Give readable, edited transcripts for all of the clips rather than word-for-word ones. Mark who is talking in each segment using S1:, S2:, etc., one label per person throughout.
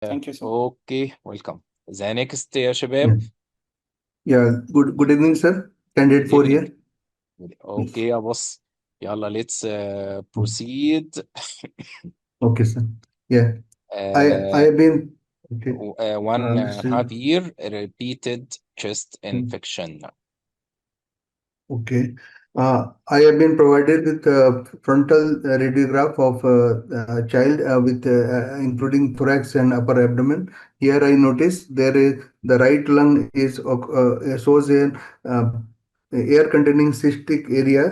S1: Thank you, sir.
S2: اوكي ويلكم. ذا نيكست يا
S3: Yeah.
S2: شباب.
S3: Yeah. Good evening, sir. Candidate
S2: Good
S3: 4
S2: evening.
S3: here. Yes.
S2: اوكي يا بص، يلا let's proceed.
S3: Okay, sir. Yeah. I
S2: uh,
S3: have been okay.
S2: one
S3: This is
S2: half year repeated chest infection.
S3: okay. I have been provided with frontal radiograph of a child with including thorax and upper abdomen. Here I notice there is the right lung is shows a uh, air containing cystic area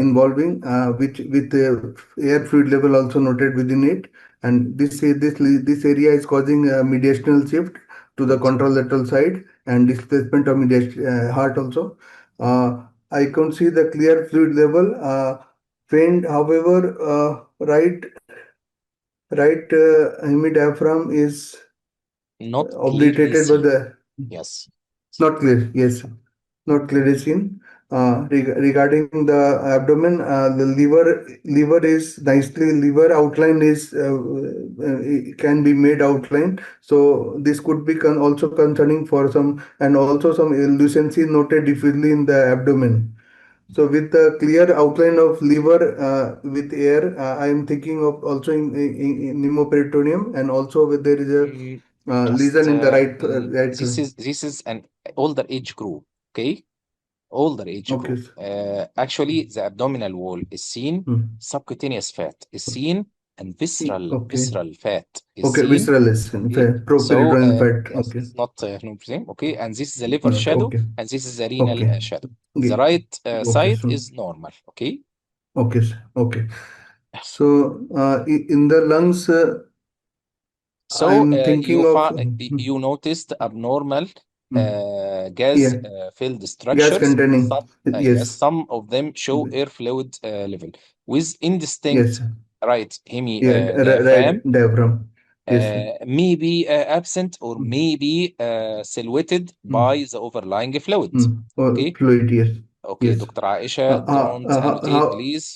S3: involving which with air fluid level also noted within it, and this area is causing a mediastinal shift to the
S2: Good.
S3: contralateral side and displacement of heart also. I can see the clear fluid level. Faint, however, right hemidiaphragm is
S2: Not clearly
S3: obliterated by
S2: seen.
S3: the
S2: Yes.
S3: not clear. Yes, not clearly seen. Regarding the abdomen, the liver is nicely liver outline is can be made outline. So this could be also concerning for some, and also some lucency noted diffusely in the abdomen. So with the clear outline of liver with air, I am thinking of also in pneumoperitoneum, and also where there is a
S2: Just
S3: lesion in the right.
S2: this is an older age group. Okay, older age
S3: Okay.
S2: group. Actually, the abdominal wall is seen,
S3: Hmm.
S2: subcutaneous fat is seen, and
S3: Okay.
S2: visceral fat is
S3: Okay.
S2: seen.
S3: Visceral is
S2: Okay, so
S3: properitoneal fat.
S2: yes,
S3: Okay.
S2: it's not 100%. Okay, and this is the liver
S3: Not
S2: shadow,
S3: okay.
S2: and this is the renal
S3: Okay.
S2: shadow. The
S3: Okay.
S2: right
S3: Okay.
S2: side is normal. Okay,
S3: Okay. Okay. So in the lungs,
S2: so
S3: I'm thinking of
S2: you noticed abnormal
S3: hmm,
S2: gas
S3: yeah,
S2: filled
S3: gas
S2: structures.
S3: containing.
S2: Some yes,
S3: Yes.
S2: some of them show air fluid level with
S3: Yes.
S2: indistinct right hemi
S3: Yeah. Right
S2: diaphragm,
S3: diaphragm. Yes.
S2: maybe absent or maybe silhouetted by
S3: Mm.
S2: the overlying fluid.
S3: Mm. Or
S2: Okay,
S3: fluid, yes.
S2: okay,
S3: Yes.
S2: Dr. Aisha, don't annotate,
S3: How
S2: please.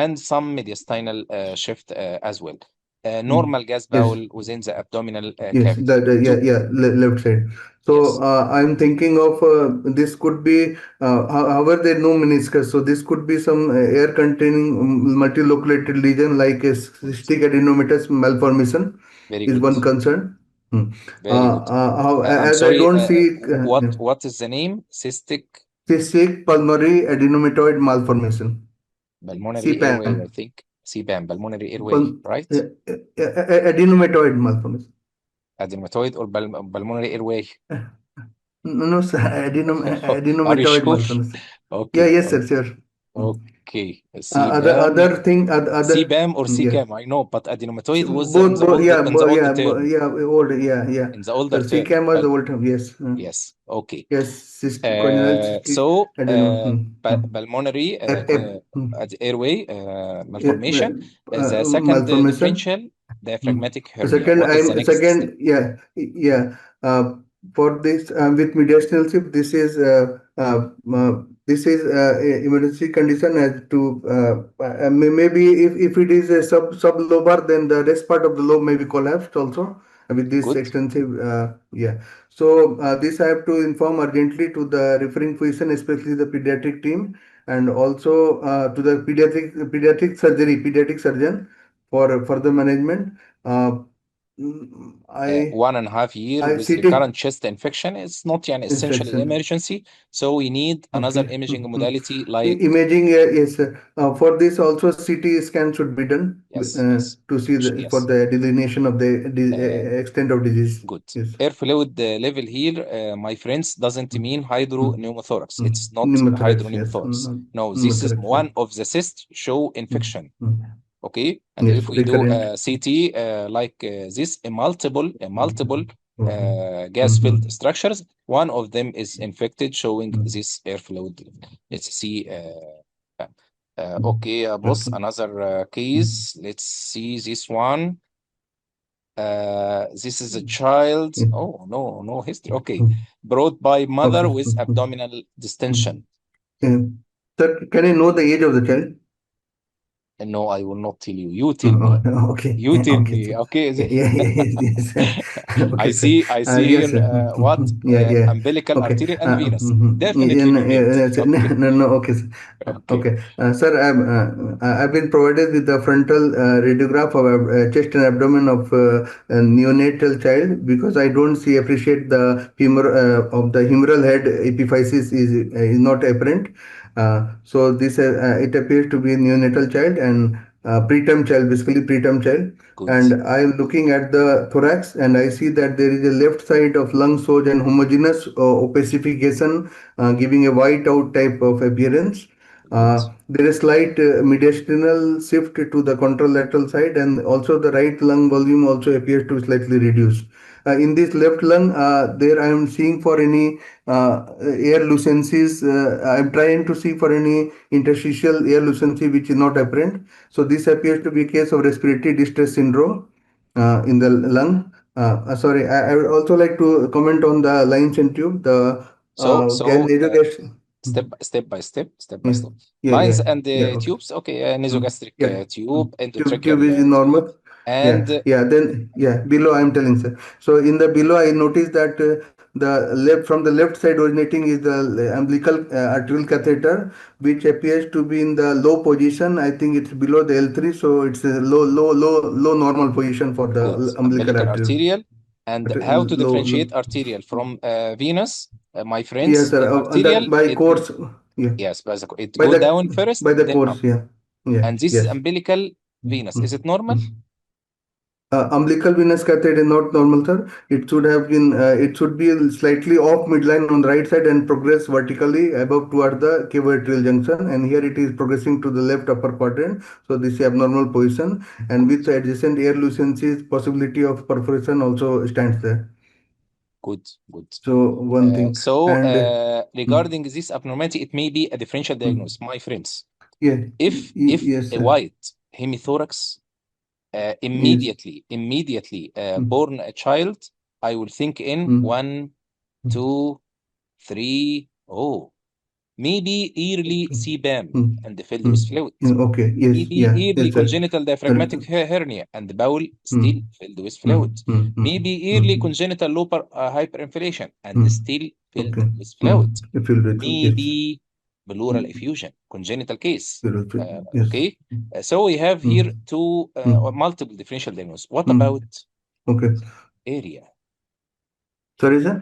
S2: And some mediastinal shift as well.
S3: mm.
S2: Normal gas
S3: Yes.
S2: bowel within the abdominal
S3: Yes.
S2: cavity.
S3: Yeah,
S2: So,
S3: yeah, left side. So
S2: yes,
S3: I'm thinking of this could be, however, there no meniscus. So this could be some air containing multiloculated lesion like a
S2: good,
S3: cystic adenomatous malformation
S2: very
S3: is
S2: good,
S3: one concern. Hmm.
S2: very good. I'm
S3: As I
S2: sorry,
S3: don't see yeah,
S2: what is the name? Cystic
S3: cystic pulmonary adenomatoid malformation,
S2: pulmonary airway, I
S3: CPAM.
S2: think. CPAM, pulmonary airway, right?
S3: Adenomatoid malformation.
S2: Adenomatoid or pulmonary airway?
S3: No, no, sir.
S2: Are you
S3: Adenomatoid
S2: sure?
S3: malformation. Yeah,
S2: Okay,
S3: yes, sir,
S2: okay,
S3: sure. Mm.
S2: okay.
S3: Other
S2: CBAM,
S3: thing,
S2: CBAM or
S3: yeah.
S2: CCAM, I know, but adenomatoid was
S3: Both, yeah,
S2: in the old term,
S3: yeah, old, yeah, yeah.
S2: in the older
S3: Sir,
S2: term.
S3: CCAM was the old term, yes.
S2: Yes, okay.
S3: Yes, congenital cystic
S2: So
S3: adenoma.
S2: pulmonary airway
S3: Yeah,
S2: malformation. The second
S3: malformation.
S2: differential,
S3: Hmm.
S2: diaphragmatic
S3: The
S2: hernia.
S3: second,
S2: What is the next step?
S3: yeah. For this, with mediastinal shift, this is emergency condition as to maybe if it is a sublobar, then the rest part of the lobe may be collapsed also with this
S2: Good.
S3: extensive, yeah. So this I have to inform urgently to the referring physician, especially the pediatric team, and also to the pediatric surgeon for further management. Uh, I
S2: 1.5 year
S3: I
S2: with
S3: CT
S2: recurrent chest infection. It's not an essential
S3: infection.
S2: emergency, so we need another
S3: Okay.
S2: imaging modality like
S3: Imaging, yes, sir. For this also CT scan should be done
S2: yes, yes,
S3: to see for
S2: yes.
S3: the delineation of the
S2: Uh,
S3: extent of disease.
S2: Good.
S3: Yes.
S2: Air fluid level here, my friends, doesn't
S3: Mm,
S2: mean
S3: mm,
S2: hydropneumothorax.
S3: mm.
S2: It's not
S3: Pneumothorax, yes.
S2: hydropneumothorax. No, this is
S3: Pneumothorax, yes.
S2: one of the cysts show
S3: Mm,
S2: infection.
S3: mm.
S2: Okay, and
S3: Yes,
S2: if we do
S3: recurrent.
S2: CT like this, multiple
S3: Mhm.
S2: gas-filled
S3: Mhm.
S2: structures, one of them is infected, showing this air fluid level. Let's see.
S3: Mhm.
S2: Okay, boss,
S3: Okay.
S2: another
S3: Mm,
S2: case. Let's see this one. This is a
S3: mm,
S2: child.
S3: mm,
S2: Oh, no, no history. Okay.
S3: mm.
S2: Brought by mother
S3: Okay.
S2: with abdominal
S3: Mm.
S2: distension.
S3: Sir, can I know the age of the child?
S2: No, I will not tell you. You tell me.
S3: Okay,
S2: You tell
S3: okay,
S2: me.
S3: sir.
S2: Okay.
S3: Yeah, yes, yes. Okay, sir.
S2: I see
S3: Yes,
S2: here
S3: sir.
S2: what
S3: Yeah, yeah.
S2: umbilical,
S3: Okay.
S2: arterial, and venous.
S3: Yeah,
S2: Definitely related.
S3: sir.
S2: Okay.
S3: No, no, okay, sir.
S2: Okay.
S3: Okay, sir. I've been provided with the frontal radiograph of chest and abdomen of a neonatal child because I don't see appreciate the of the humeral head epiphysis is not apparent. So this it appears to be a neonatal child and preterm child, basically preterm child.
S2: Good.
S3: And I am looking at the thorax and I see that there is a left side of lung source and homogeneous opacification, giving a white out type of appearance.
S2: Good.
S3: There is slight mediastinal shift to the contralateral side, and also the right lung volume also appears to slightly reduce. In this left lung, there I am seeing for any air lucencies. I am trying to see for any interstitial air lucency which is not apparent. So this appears to be a case of respiratory distress syndrome in the lung. Sorry, I would also like to comment on the lines and tube. The
S2: So, so
S3: nasogastric.
S2: step by
S3: Yeah,
S2: step.
S3: yeah,
S2: Lines
S3: yeah,
S2: and
S3: yeah. Okay.
S2: Tubes. Okay, nasogastric
S3: Yeah.
S2: tube,
S3: Tube
S2: endotracheal
S3: is
S2: tube,
S3: normal. Yeah,
S2: and
S3: yeah. Then yeah, below I'm telling sir. So in the below I noticed that the left from the left side originating is the umbilical arterial catheter, which appears to be in the low position. I think it's below the L3, so it's a low normal position for the
S2: good.
S3: umbilical
S2: Umbilical
S3: arterial.
S2: arterial. And how to
S3: Low.
S2: differentiate arterial from venous? My
S3: Yes,
S2: friends,
S3: sir.
S2: the
S3: That
S2: arterial,
S3: by course. Yeah,
S2: yes, it
S3: by
S2: go
S3: the
S2: down first,
S3: by the
S2: then up.
S3: course. Yeah, yeah.
S2: And this is
S3: Yes.
S2: umbilical venous. Is it normal?
S3: Umbilical venous catheter is not normal, sir. It should have been, it should be slightly off midline on the right side and progress vertically above toward the cavatrial junction. And here it is progressing to the left upper quadrant. So this is abnormal position. And
S2: Good,
S3: with adjacent air lucencies, possibility of perforation also stands there.
S2: good, good.
S3: So one thing. And mm,
S2: Regarding this abnormality, it may be a differential
S3: mm,
S2: diagnosis. My friends,
S3: yeah,
S2: if
S3: yes,
S2: a
S3: sir.
S2: white hemithorax
S3: Yes.
S2: immediately
S3: Mm,
S2: born a child, I will think in
S3: mm,
S2: one,
S3: mm,
S2: two, three. Oh, maybe early
S3: okay.
S2: CBAM
S3: Mm,
S2: and filled with
S3: mm,
S2: fluid.
S3: okay. Yes.
S2: Maybe
S3: Yeah.
S2: early
S3: Yes, sir.
S2: congenital diaphragmatic hernia and the bowel still
S3: Mm,
S2: filled with fluid.
S3: mm, mm,
S2: Maybe
S3: mm,
S2: early
S3: mm,
S2: congenital lobar hyperinflation and
S3: mm.
S2: still filled
S3: Okay.
S2: with fluid.
S3: You feel grateful. Yes.
S2: Maybe pleural
S3: Mm.
S2: effusion, congenital case.
S3: Feel grateful. Yes.
S2: Okay. So we have here
S3: Mm.
S2: two or
S3: Mm.
S2: multiple differential diagnosis. What
S3: Mm.
S2: about
S3: Okay.
S2: area?
S3: Sorry, sir.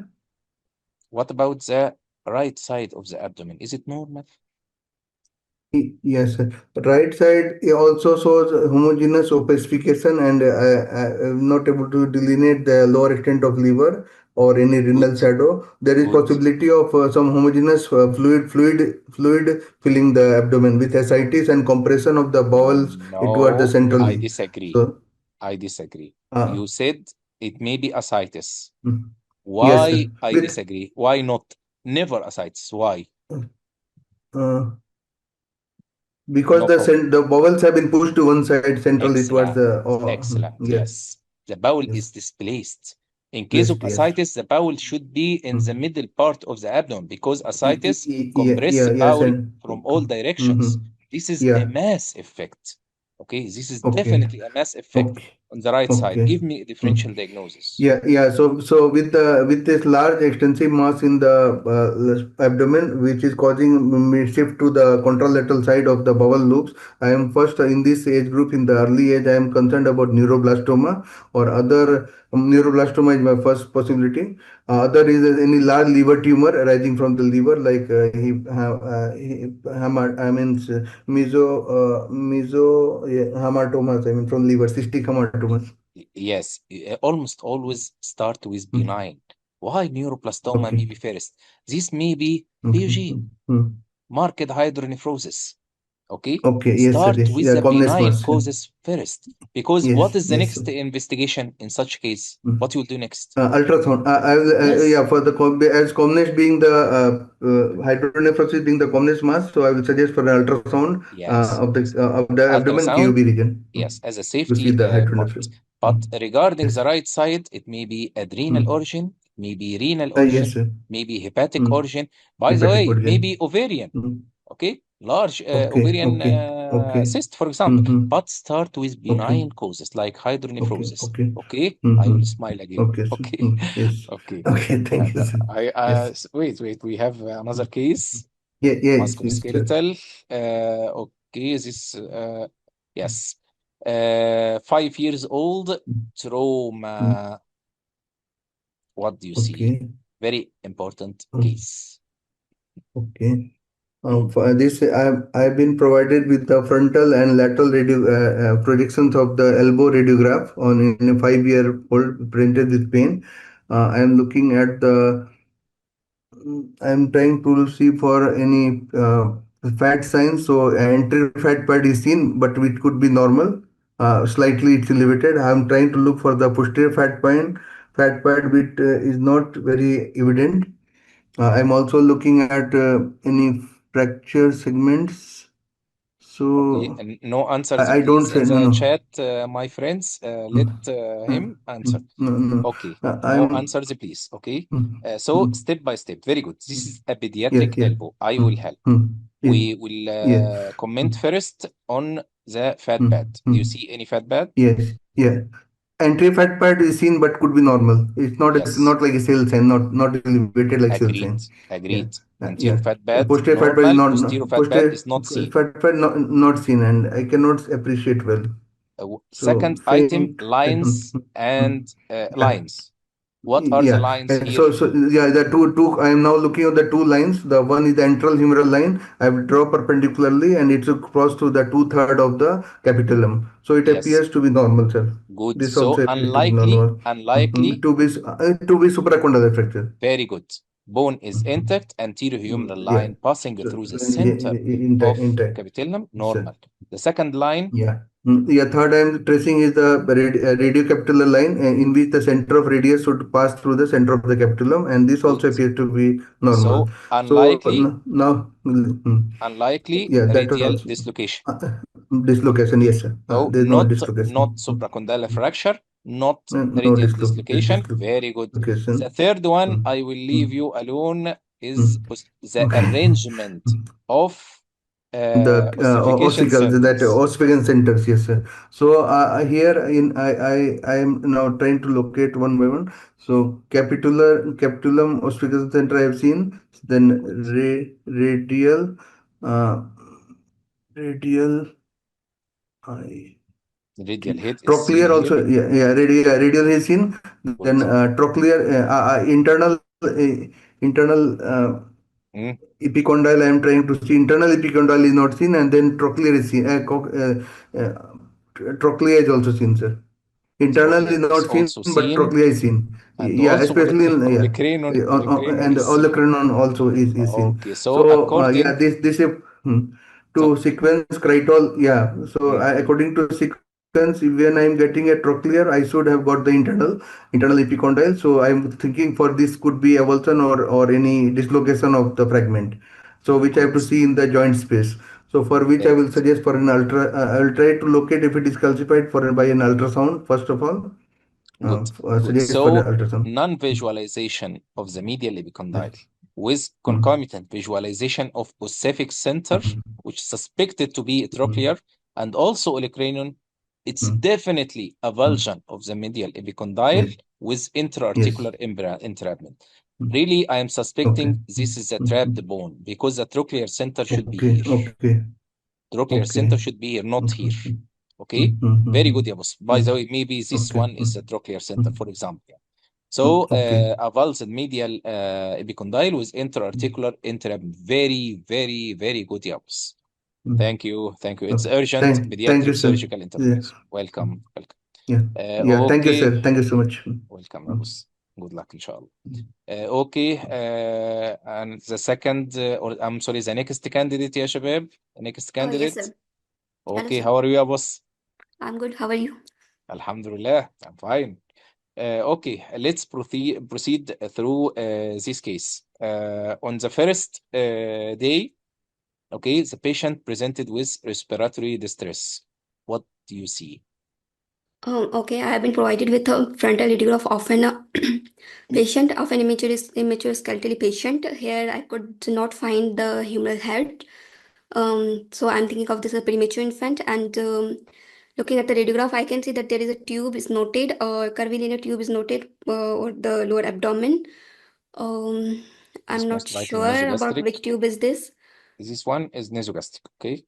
S2: What about the right side of the abdomen? Is it normal?
S3: Yes, sir. Right side also shows homogeneous opacification and I'm not able to delineate the lower extent of liver or any
S2: Good,
S3: renal shadow. There is
S2: good.
S3: possibility of some homogeneous fluid filling the abdomen with ascites and compression of the bowels toward the
S2: No, I
S3: centrally.
S2: disagree.
S3: So,
S2: I disagree.
S3: uh,
S2: You said it may be ascites.
S3: mm. Yes,
S2: Why
S3: sir.
S2: I
S3: With
S2: disagree? Why not? Never ascites. Why?
S3: uh, because
S2: No problem.
S3: the vowels have been pushed to one side centrally towards
S2: Excellent.
S3: the
S2: Excellent.
S3: yeah,
S2: Yes. The bowel is
S3: yes,
S2: displaced. In case of
S3: placed, yes.
S2: ascites, the bowel should be in the
S3: Mm.
S2: middle part of the abdomen because ascites
S3: Yeah,
S2: compress
S3: yeah,
S2: the
S3: yes,
S2: bowel
S3: and
S2: from all directions.
S3: mm-hmm.
S2: This is a
S3: Yeah,
S2: mass effect. Okay, this is
S3: okay,
S2: definitely a mass effect
S3: okay,
S2: on the right side.
S3: okay.
S2: Give me a
S3: Mm.
S2: differential diagnosis.
S3: Yeah, yeah. So with this large extensive mass in the abdomen, which is causing shift to the contralateral side of the bowel loops, I am first in this age group in the early age. I am concerned about neuroblastoma or other neuroblastoma is my first possibility. Other is any large liver tumor arising from the liver, like I mean hematomas. I mean from liver, cystic hematomas.
S2: Yes, almost always start with
S3: Mm.
S2: benign. Why neuroblastoma
S3: Okay.
S2: may be first? This may be
S3: Okay.
S2: PG,
S3: Mm.
S2: marked hydronephrosis. Okay,
S3: Okay. Yes, sir.
S2: start
S3: Yes.
S2: with
S3: Yeah.
S2: the
S3: Calmness
S2: benign
S3: mass. Yeah.
S2: causes first. Because what
S3: Yes.
S2: is the
S3: Yes.
S2: next
S3: Sir.
S2: investigation in such case?
S3: Mm.
S2: What you'll do next?
S3: Ultrasound. I will,
S2: Yes,
S3: yeah, for the as calmness being the hydronephrosis being the calmness mass, so I will suggest for an ultrasound
S2: yes, yes.
S3: of the abdomen
S2: Ultrasound,
S3: KOB region
S2: yes, as a
S3: to see
S2: safety
S3: the
S2: point.
S3: hydronephrosis.
S2: But regarding the
S3: Yes.
S2: right side, it may be adrenal
S3: Mm.
S2: origin, maybe renal origin,
S3: Yes, sir.
S2: maybe hepatic
S3: Mm.
S2: origin. By the
S3: Hepatic
S2: way,
S3: organ.
S2: maybe ovarian.
S3: Mm.
S2: Okay? large
S3: Okay,
S2: ovarian
S3: okay, okay.
S2: cyst, for example,
S3: Mm-hmm.
S2: but start with
S3: Okay,
S2: benign causes like
S3: okay,
S2: hydronephrosis.
S3: okay.
S2: Okay, I will
S3: Mm-hmm.
S2: smile again.
S3: Okay, so,
S2: Okay,
S3: yes.
S2: okay.
S3: Okay, thank you, sir. Yes.
S2: Wait. We have another case.
S3: Yeah, yes, yes, sir.
S2: Musculoskeletal. Okay, this yes. 5 years old,
S3: Mm,
S2: trauma. What do you see?
S3: okay,
S2: Very important
S3: mm,
S2: case.
S3: okay.
S2: Mm.
S3: For this, I've been provided with the frontal and lateral projections of the elbow radiograph on in a 5-year-old printed with pain. I am looking at the I'm trying to see for any fat signs. So entry fat pad is seen, but it could be normal. Slightly it's elevated. I'm trying to look for the posterior fat pad which is not very evident. I'm also looking at any fracture segments.
S2: Okay,
S3: So
S2: and no answers,
S3: I don't
S2: please, in
S3: say no,
S2: the
S3: no.
S2: chat, my friends. Let
S3: Mm,
S2: him answer.
S3: no, no.
S2: Okay, no
S3: I'm
S2: answers, please. Okay,
S3: mm,
S2: so
S3: mm,
S2: step by step. Very good. This
S3: mm.
S2: is a
S3: Yes,
S2: pediatric
S3: yes.
S2: elbow. I will
S3: Mm,
S2: help.
S3: mm, yes,
S2: We will
S3: yes.
S2: comment
S3: Mm,
S2: first on the fat pad.
S3: mm,
S2: Do you
S3: mm.
S2: see any fat pad?
S3: Yes, yeah. Entry fat pad is seen but could be normal. It's
S2: Yes,
S3: not like a cell sign, not elevated like cell sign.
S2: agreed,
S3: Yeah,
S2: agreed.
S3: yeah.
S2: Anterior fat pad,
S3: Posterior fat pad is
S2: normal.
S3: not
S2: Posterior fat pad
S3: posterior
S2: is not seen.
S3: fat pad not seen, and I cannot appreciate well. So
S2: Second item,
S3: faint.
S2: lines and
S3: Yeah.
S2: lines. What are the
S3: Yeah,
S2: lines
S3: and
S2: here?
S3: so yeah, the two. I am now looking at the two lines. The one is the antral humeral line. I will draw perpendicularly, and it's across to the 2/3 of the capitulum. So it
S2: Yes,
S3: appears to be normal, sir.
S2: good.
S3: This
S2: So
S3: also appears to be
S2: unlikely,
S3: normal.
S2: unlikely.
S3: To be supracondylar fracture.
S2: Very good. Bone is
S3: Mhm.
S2: intact, anterior humeral
S3: Yeah.
S2: line passing
S3: So
S2: through the center
S3: intact,
S2: of
S3: intact.
S2: capitellum,
S3: Yes, sir.
S2: normal. The second line,
S3: Yeah. Yeah, third I'm tracing is the radiocapitular line in which the center of radius should pass through the center of the capitulum, and this
S2: good.
S3: also appears to be normal.
S2: So
S3: So
S2: unlikely,
S3: now,
S2: unlikely
S3: yeah, that
S2: radial
S3: also
S2: dislocation.
S3: uh, dislocation. Yes, sir.
S2: So
S3: There's no
S2: not
S3: dislocation.
S2: supracondylar fracture, not
S3: No
S2: radial dislocation. Very good. The
S3: dislocation.
S2: third one,
S3: Mm,
S2: I will leave
S3: mm,
S2: you alone, is
S3: mm.
S2: the
S3: Okay.
S2: arrangement of
S3: The
S2: ossification
S3: ossicles that
S2: centers.
S3: ossification centers, yes, sir. So here in I am now trying to locate one by one. So capitulum ossification center I have seen. Then
S2: Good.
S3: radial uh, radial I
S2: Radial head is seen
S3: trochlear
S2: here.
S3: also, yeah, radial is seen. Then
S2: Good.
S3: trochlear internal
S2: Mm,
S3: epicondyle I am trying to see. Internal epicondyle is not seen, and then trochlear is seen. Trochlea is also seen, sir. Internal is
S2: trochlear
S3: not
S2: is
S3: seen,
S2: also
S3: but trochlea
S2: seen,
S3: is seen.
S2: and
S3: Yeah,
S2: also
S3: especially in yeah,
S2: olecranon
S3: and the
S2: is seen.
S3: olecranon also is seen.
S2: Okay, so
S3: So yeah,
S2: according
S3: this is
S2: so
S3: to sequence critol. Yeah, so
S2: mm,
S3: according to sequence, when I am getting a trochlear, I should have got the internal epicondyle. So I am thinking for this could be avulsion or any dislocation of the fragment. So which I have
S2: good,
S3: to see in the joint space. So for which I
S2: very
S3: will
S2: good,
S3: suggest for an I will try to locate if it is calcified for by an ultrasound first of all.
S2: good, good.
S3: Suggest for an
S2: So
S3: ultrasound.
S2: non-visualization of the medial
S3: Yeah.
S2: epicondyle with
S3: Mm,
S2: concomitant visualization of ossific center,
S3: mm,
S2: which is suspected to be
S3: mm,
S2: trochlear, and also olecranon, it's
S3: mm,
S2: definitely a
S3: mm.
S2: avulsion of the medial epicondyle
S3: Yes.
S2: with
S3: Yes.
S2: intra-articular entrapment.
S3: Mm.
S2: Really, I am
S3: Okay.
S2: suspecting this is a
S3: Mm,
S2: trapped
S3: mm.
S2: bone because the trochlear center should be
S3: Okay.
S2: here.
S3: Okay.
S2: Trochlear
S3: Okay.
S2: center should be here, not here.
S3: Mhm,
S2: Okay, very good,
S3: mhm.
S2: Yabus. By the
S3: Yes.
S2: way, maybe this
S3: Okay.
S2: one is a trochlear center,
S3: Mm,
S2: for example. So,
S3: okay.
S2: a valsed medial epicondyle with
S3: Mm,
S2: intra-articular entrapment. Very, very, very good, Yabus.
S3: mm.
S2: Thank you, thank you. It's
S3: Okay.
S2: urgent
S3: Thank you,
S2: pediatric
S3: sir.
S2: surgical
S3: Yeah.
S2: intervention. Welcome, welcome.
S3: Yeah. Yeah. Thank you,
S2: Okay,
S3: sir. Thank you so much.
S2: welcome,
S3: Mm,
S2: Yabus. Good luck, inshallah.
S3: mm.
S2: Okay, and the second, or I'm sorry, the next candidate, يا شباب. Next
S1: Yes,
S2: candidate.
S1: sir. Hello,
S2: Okay,
S1: sir.
S2: how are you, Yabus?
S1: I'm good. How are you?
S2: Alhamdulillah, I'm fine. Okay, let's proceed through this case. On the first day, okay, the patient presented with respiratory distress. What do you see?
S1: Okay, I have been provided with a frontal radiograph of an patient of an immature skeletal patient. Here, I could not find the humeral head. So I'm thinking of this as a premature infant, and looking at the radiograph, I can see that there is a tube is noted, curvilinear tube is noted over the lower abdomen. Um,
S2: This
S1: I'm not
S2: most likely
S1: sure about
S2: nasogastric.
S1: which tube is this.
S2: This one is nasogastric. Okay.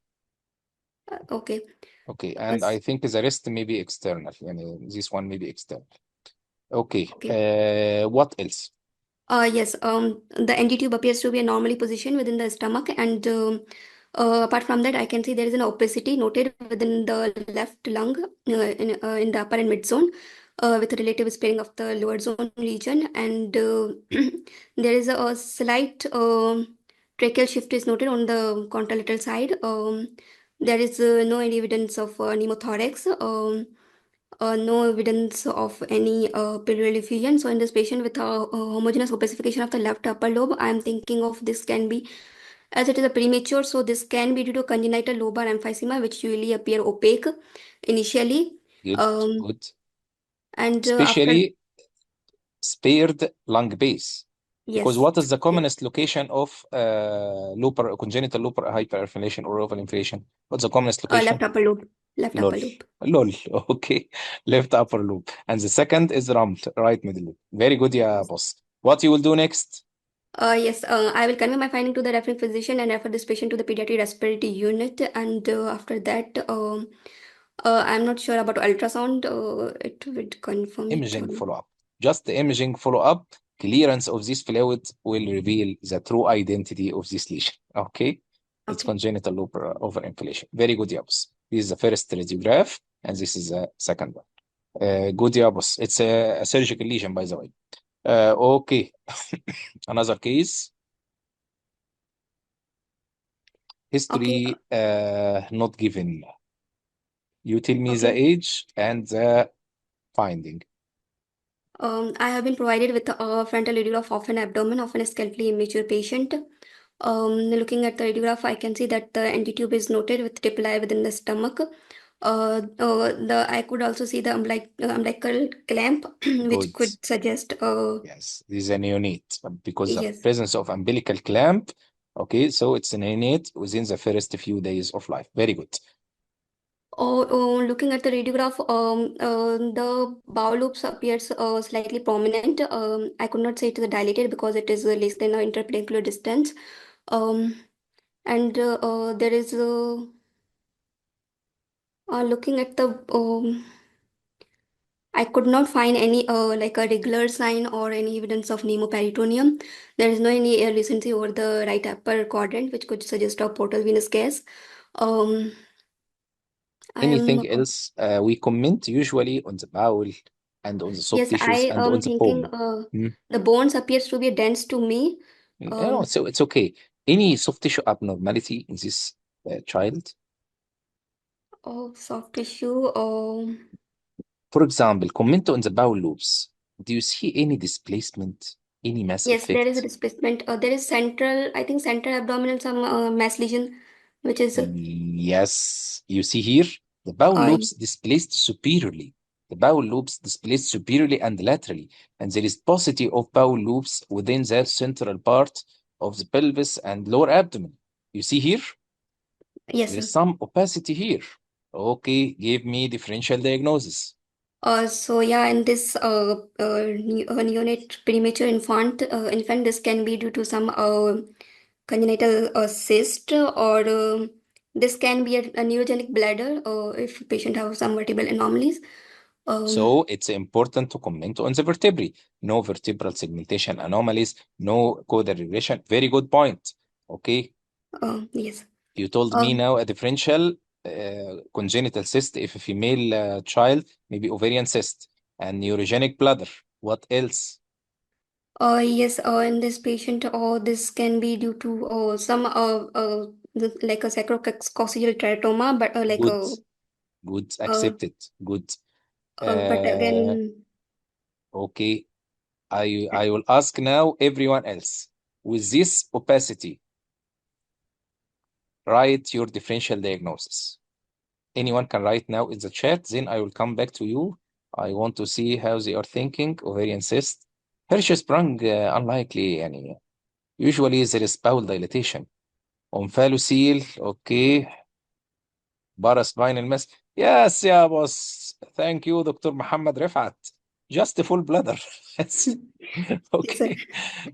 S1: Okay.
S2: Okay. And I
S1: Yes.
S2: think the rest may be external. Yani this one may be external. Okay.
S1: Okay.
S2: What else?
S1: Yes, the ND tube appears to be normally positioned within the stomach, and apart from that, I can see there is an opacity noted within the left lung in the upper and mid zone, with a relative sparing of the lower zone region, and there is a slight tracheal shift is noted on the contralateral side. There is no any evidence of pneumothorax. No evidence of any pleural effusion. So in this patient with a homogeneous opacification of the left upper lobe, I am thinking of this can be, as it is a premature, so this can be due to congenital lobar emphysema, which usually appear opaque initially.
S2: Good.
S1: Um,
S2: Good.
S1: and after,
S2: Especially spared lung base. Because
S1: yes,
S2: what is the
S1: yes,
S2: commonest location of congenital lobar hyperinflation or overinflation? What's the commonest
S1: left
S2: location?
S1: upper lobe, left
S2: LOL.
S1: upper lobe.
S2: LOL. Okay. Left upper lobe. And the second is rump, right middle lobe. Very good, yeah, boss. What you will do next?
S1: Yes, I will convey my finding to the referring physician and refer this patient to the pediatric respiratory unit. And after that, I'm not sure about ultrasound. It would confirm it.
S2: Imaging follow-up. Just the imaging follow-up, clearance of this fluid will reveal the true identity of this lesion. Okay? It's
S1: Okay.
S2: congenital lobar overinflation. Very good, yeah, boss. This is the first radiograph, and this is the second one. Good, yeah, boss. It's a surgical lesion, by the way. Okay. Another case.
S1: Okay.
S2: History not given. You tell me the
S1: Okay.
S2: age and the finding.
S1: I have been provided with a frontal radiograph of an abdomen of an scalpely immature patient. Looking at the radiograph, I can see that the antitube is noted with tipuli within the stomach. I could also see the umbilical clamp, which
S2: Good.
S1: could suggest,
S2: Yes, this is a neonate because of
S1: yes.
S2: presence of umbilical clamp. Okay, so it's a neonate within the first few days of life. Very good.
S1: Looking at the radiograph, the bowel loops appears slightly prominent. I could not say it is dilated because it is less than an interpedicular distance. Um, and there is looking at the I could not find any like a regular sign or any evidence of pneumoperitoneum. There is no any recency over the right upper quadrant which could suggest a portal venous gas. Um, I am
S2: Anything else? We comment usually on the bowel and on the soft
S1: Yes,
S2: tissues
S1: I
S2: and on
S1: am
S2: the
S1: thinking
S2: bone. Hmm?
S1: the bones appears to be dense to me.
S2: No,
S1: Um,
S2: so it's okay. Any soft tissue abnormality in this child?
S1: Soft tissue.
S2: For example, comment on the bowel loops. Do you see any displacement, any mass
S1: Yes, there is a
S2: effect?
S1: displacement. There is central, I think central abdominal some mass lesion, which is
S2: Yes, you see here, the bowel
S1: uh,
S2: loops displaced superiorly. The bowel loops displaced superiorly and laterally, and there is paucity of bowel loops within the central part of the pelvis and lower abdomen. You see here,
S1: yes,
S2: there is
S1: sir.
S2: some opacity here. Okay, give me differential diagnosis.
S1: So yeah, in this neonate premature infant, this can be due to some congenital cyst, or this can be a neurogenic bladder if patient have some vertebral anomalies. Um,
S2: So it's important to comment on the vertebrae. No vertebral segmentation anomalies, no caudal regression. Very good point. Okay,
S1: yes.
S2: you told me
S1: Um,
S2: now a differential congenital cyst if a female child, maybe ovarian cyst and neurogenic bladder. What else?
S1: yes. In this patient, this can be due to some like a sacrococcygeal teratoma, but like
S2: Good,
S1: a
S2: good,
S1: uh,
S2: accepted. Good.
S1: but
S2: Uh,
S1: again,
S2: okay, I will ask now everyone else. With this opacity, write your differential diagnosis. Anyone can write now in the chat, then I will come back to you. I want to see how they are thinking. Ovarian cyst. Hirschsprung, unlikely. Yani, usually there is bowel dilatation. Omphalocele, okay. Paraspinal mass. Yes, yeah, boss. Thank you, Dr. Muhammad Rifat. Just a full bladder. Yes.
S1: Yes, sir.
S2: Okay.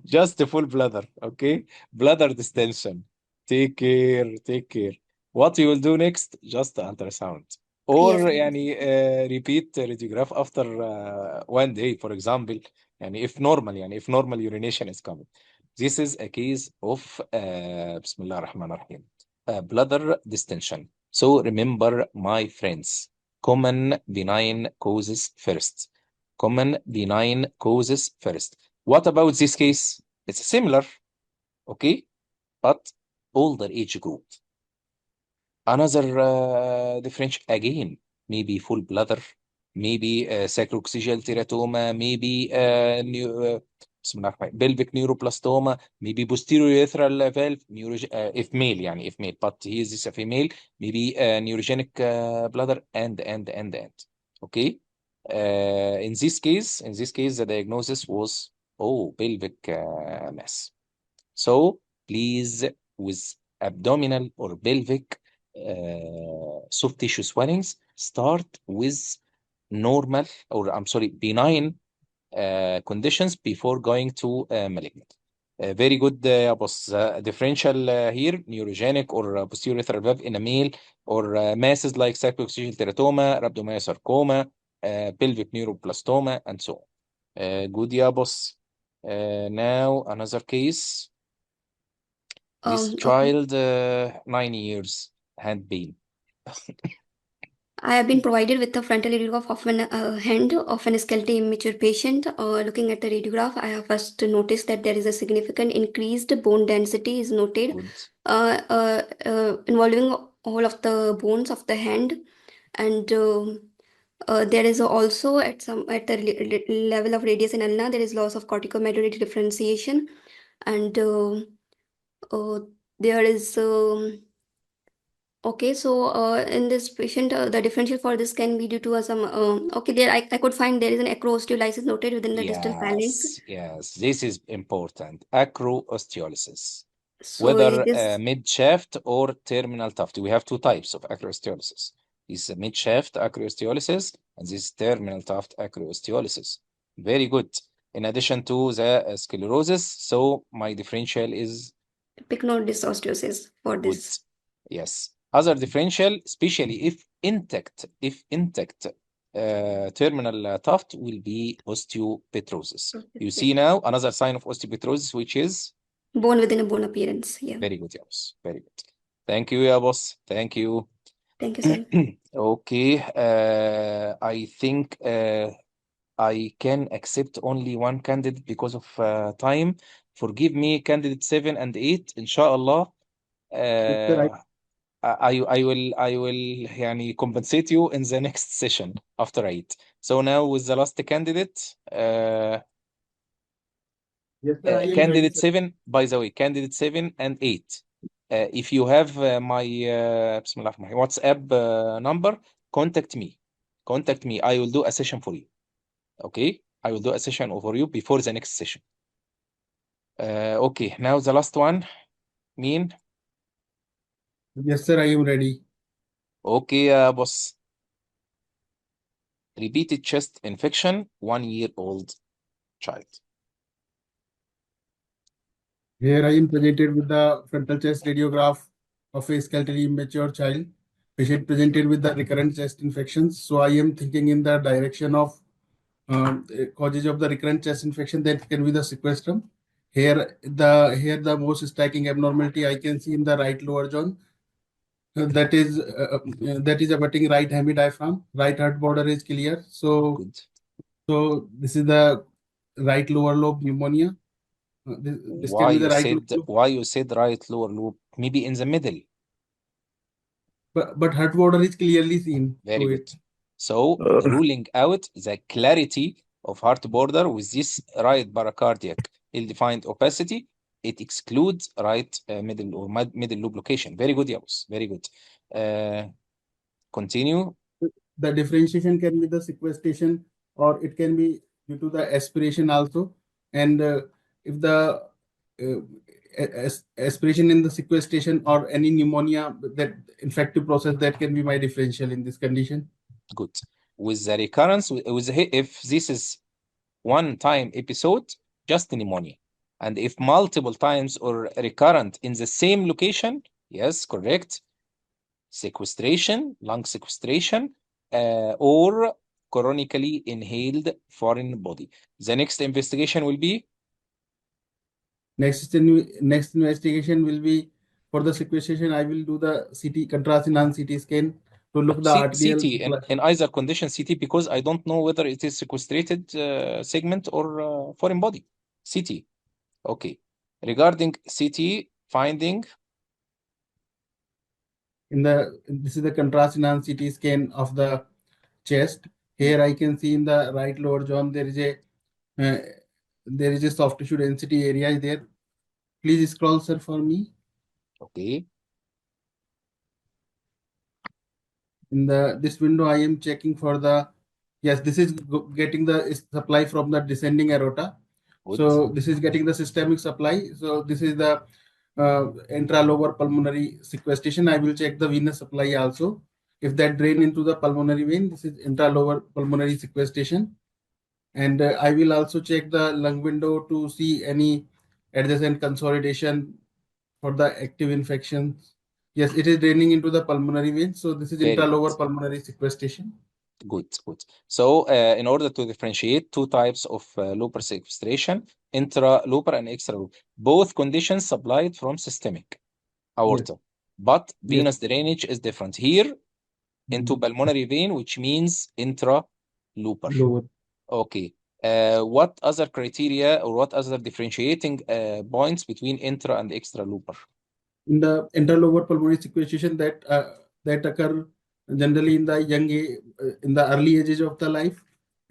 S2: Just a full bladder. Okay. Bladder distension. Take care. Take care. What you will do next? Just ultrasound. Or
S1: Yes, sir.
S2: repeat radiograph after 1 day, for example. If normal urination is coming. This is a case of Bismillah ar-Rahman ar-Rahim. Bladder distension. So remember, my friends, common benign causes first. Common benign causes first. What about this case? It's similar, okay, but older age group. Another differential again, maybe full bladder, maybe sacrooccygeal teratoma, maybe pelvic neuroblastoma, maybe posterior urethral valve, if male, if male, but he is a female, maybe neurogenic bladder, and. Okay. In this case, the diagnosis was pelvic mass. So please, with abdominal or pelvic soft tissue swellings, start with normal, or I'm sorry, benign conditions before going to malignant. Very good, boss. Differential here, neurogenic or posterior urethral valve in a male, or masses like sacrooccygeal teratoma, rhabdomyosarcoma, pelvic neuroblastoma, and so on. Good, yeah, boss. Now another case. This
S1: Okay.
S2: child, 9 years, had been.
S1: I have been provided with a frontal radiograph of an hand of an skeletally immature patient. Looking at the radiograph, I have first noticed that there is a significant increased bone density is noted,
S2: Good.
S1: involving all of the bones of the hand, and there is also at the level of radius and ulna there is loss of corticomedullary differentiation, and uh, there is okay, so in this patient, the differential for this can be due to some. Okay, there I could find there is an acrosteolysis noted within the distal phalanx.
S2: Yes, this is important. Acrosteolysis,
S1: So is
S2: whether
S1: this
S2: mid-shaft or terminal tuft. We have two types of acrosteolysis. This is mid-shaft acrosteolysis, and this is terminal tuft acrosteolysis. Very good. In addition to the sclerosis, so my differential is
S1: pycnodysostiosis for
S2: good.
S1: this?
S2: Yes. Other differential, especially if intact, terminal tuft will be osteopetrosis. You see now another sign of osteopetrosis, which is
S1: Bone within a bone appearance. Yeah.
S2: very good, yes. Very good. Thank you, yeah, boss. Thank you.
S1: Thank you, sir.
S2: Okay. I think I can accept only one candidate because of time. Forgive me, candidate 7 and 8, inshallah.
S3: Yes, sir,
S2: I will compensate you in the next session after 8. So now with the last candidate,
S3: yes, sir, I am ready,
S2: candidate
S3: sir.
S2: 7, by the way, candidate 7 and 8. If you have my Bismillah, my WhatsApp number, contact me. Contact me. I will do a session for you. Okay? I will do a session for you before the next session. Okay, now the last one. Mean?
S3: Yes, sir, I am ready.
S2: Okay, boss. Repeated chest infection, 1-year-old child.
S3: Here I am presented with the frontal chest radiograph of a skeletally immature child. Patient presented with the recurrent chest infections. So I am thinking in the direction of causes of the recurrent chest infection, that can be the sequestration. Here the most striking abnormality I can see in the right lower jaw. That is abutting right hemidiaphragm. Right heart border is clear.
S2: Good.
S3: So this is the right lower lobe pneumonia. This can be the right lower lobe.
S2: Why you said right lower lobe? Maybe in the middle.
S3: But heart border is clearly seen
S2: Very
S3: through
S2: good.
S3: it.
S2: So ruling out the clarity of heart border with this right paracardiac ill-defined opacity, it excludes right middle or middle lobe location. Very good, Yabus. Very good. Continue.
S3: The differentiation can be the sequestration, or it can be due to the aspiration also. And if the
S4: aspiration in the sequestration or any pneumonia, that infective process, that can be my differential in this condition.
S2: Good. With the recurrence, if this is one-time episode, just pneumonia. And if multiple times or recurrent in the same location, yes, correct, sequestration, lung sequestration, or chronically inhaled foreign body. The next investigation will be?
S4: Next investigation will be for the sequestration. I will do the CT, contrast enhanced CT scan to look the arterial
S2: CT
S4: supply.
S2: in either condition, CT, because I don't know whether it is sequestrated segment or foreign body. CT. Okay. Regarding CT finding,
S4: this is the contrast enhanced CT scan of the chest. Here I can see in the right lower jaw there is a soft tissue density area there. Please scroll, sir, for me.
S2: okay.
S4: In this window, I am checking for the, yes, this is getting the supply from the descending aorta.
S2: Good.
S4: So this is getting the systemic supply. So this is the intralobar pulmonary sequestration. I will check the venous supply also. If that drain into the pulmonary vein, this is intralobar pulmonary sequestration. And I will also check the lung window to see any adjacent consolidation for the active infections. Yes, it is draining into the pulmonary vein. So this is
S2: Very
S4: intralobar
S2: good.
S4: pulmonary sequestration.
S2: Good, good. So in order to differentiate two types of lobar sequestration, intralobar and extralobar, both conditions supplied from systemic aorta,
S4: Yes.
S2: but
S4: Yes.
S2: venous drainage is different. Here into pulmonary vein, which means intralobar.
S4: Lower.
S2: Okay. What other criteria or what other differentiating points between intra and extralobar?
S4: In the intralobar pulmonary sequestration that occur generally in the in the early ages of the life,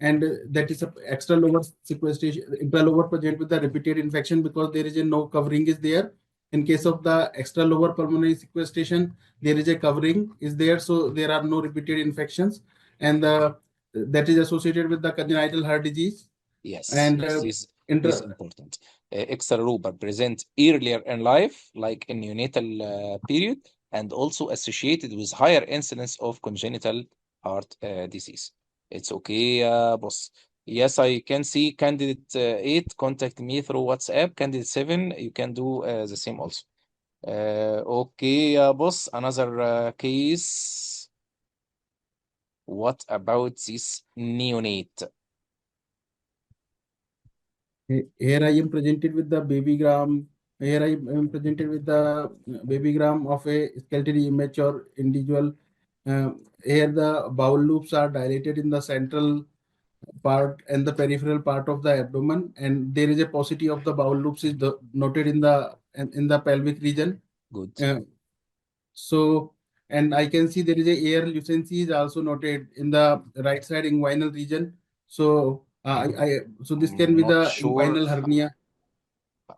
S4: and that is a extralobar sequestration. Intralobar present with the repeated infection because there is a no covering is there. In case of the extralobar pulmonary sequestration, there is a covering is there, so there are no repeated infections, and that is associated with the congenital heart disease.
S2: Yes,
S4: And
S2: this is important. Extralobar present earlier in life, like in neonatal period, and also associated with higher incidence of congenital heart disease. It's okay, boss. Yes, I can see candidate 8 contact me through WhatsApp. Candidate 7, you can do the same also. Okay, boss, another case. What about this neonate?
S4: Here I am presented with the babygram. Here I am presented with the babygram of a skeletally immature individual. Here the bowel loops are dilated in the central part and the peripheral part of the abdomen, and there is a paucity of the bowel loops is noted in the pelvic region.
S2: Good.
S4: So, and I can see there is a air lucency is also noted in the right side inguinal region. So, so this can be the inguinal hernia.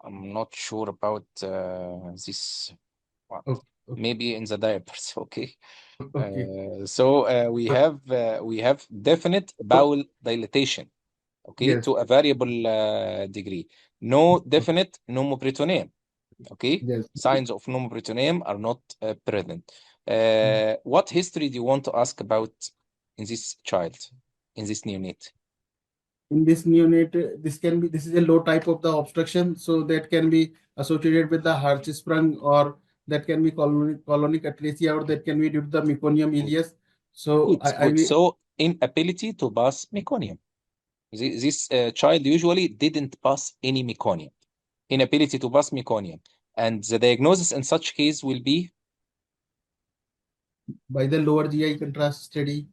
S2: I'm not sure about this one.
S4: Okay.
S2: Maybe in the diapers, okay.
S4: Okay.
S2: So we have definite bowel dilatation, okay,
S4: Yes.
S2: to a variable degree. No definite pneumoperitoneum, okay.
S4: Yes.
S2: Signs of pneumoperitoneum are not present. What history do you want to ask about in this child, in this neonate?
S4: In this neonate, this is a low type of the obstruction, so that can be associated with the Hirschsprung, or that can be colonic atresia, or that can be due to the meconium ileus. So
S2: Good. So inability to pass meconium. This child usually didn't pass any meconium. Inability to pass meconium. And the diagnosis in such case will be?
S4: By the lower GI contrast study.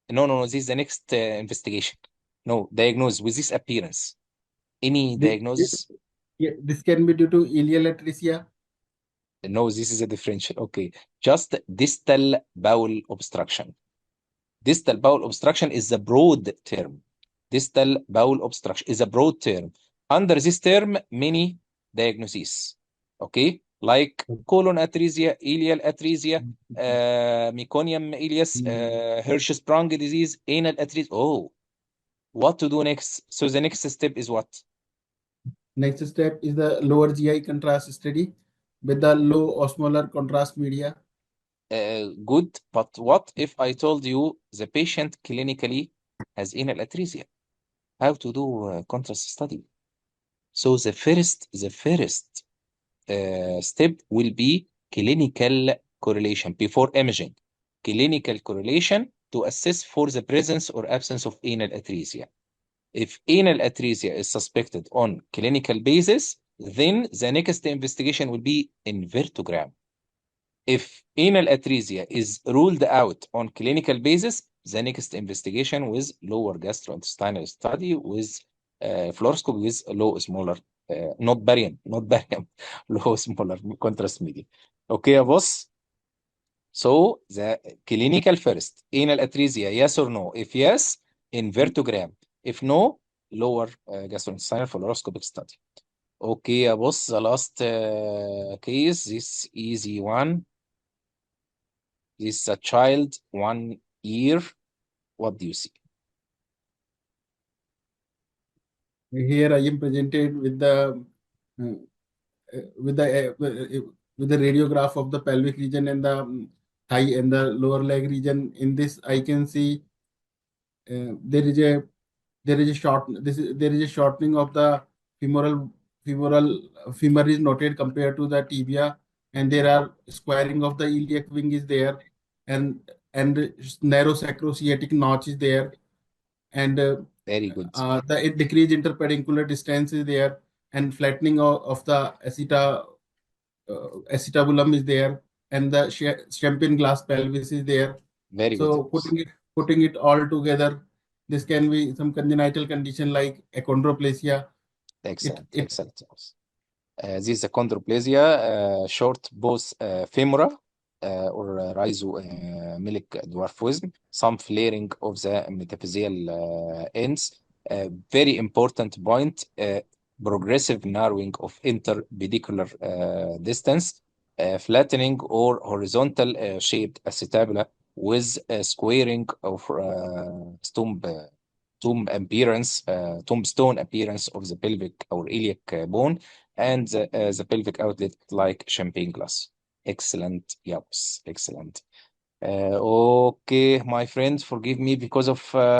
S2: No. This is the next investigation. No, diagnosis with this appearance. Any diagnosis?
S4: Yeah, this can be due to ileal atresia.
S2: No, this is a differential. Okay. Just distal bowel obstruction. Distal bowel obstruction is a broad term. Distal bowel obstruction is a broad term. Under this term, many diagnoses. Okay, like colon atresia, ileal atresia, meconium ileus, Hirschsprung disease, anal atresia. Oh, what to do next? So the next step is what?
S4: Next step is the lower GI contrast study with the low osmolar contrast media.
S2: Good, but what if I told you the patient clinically has anal atresia? How to do contrast study? So the first step will be clinical correlation before imaging. Clinical correlation to assess for the presence or absence of anal atresia. If anal atresia is suspected on clinical basis, then the next investigation will be invertogram. If anal atresia is ruled out on clinical basis, the next investigation with lower gastrointestinal study with fluoroscopy with low smaller not barium low smaller contrast media. Okay يا boss. So the clinical first, anal atresia, yes or no? If yes, invertogram. If no, lower gastrointestinal fluoroscopic study. Okay يا boss, the last case, this easy one. This is a child, 1 year. What do you see?
S4: Here I am presented with the with the radiograph of the pelvic region and the thigh and the lower leg region. In this, I can see there is a shortening of the femur is noted compared to the tibia, and there are squaring of the iliac wing is there, and narrow sacrociliac notch is there, and
S2: Very good.
S4: the decreased interpeduncular distance is there, and flattening of the acetabulum is there, and the champagne glass pelvis is there.
S2: Very
S4: So
S2: good.
S4: putting it all together, this can be some congenital condition like achondroplasia.
S2: Excellent,
S4: It
S2: excellent. This is achondroplasia, short both femora or rhizomelic dwarfism, some flaring of the metaphyseal ends. Very important point, progressive narrowing of interpedicular distance, flattening or horizontal shaped acetabula with squaring of tombstone appearance of the pelvic or iliac bone and the pelvic outlet like champagne glass. Excellent, yes, excellent. Okay, my friend, forgive me because of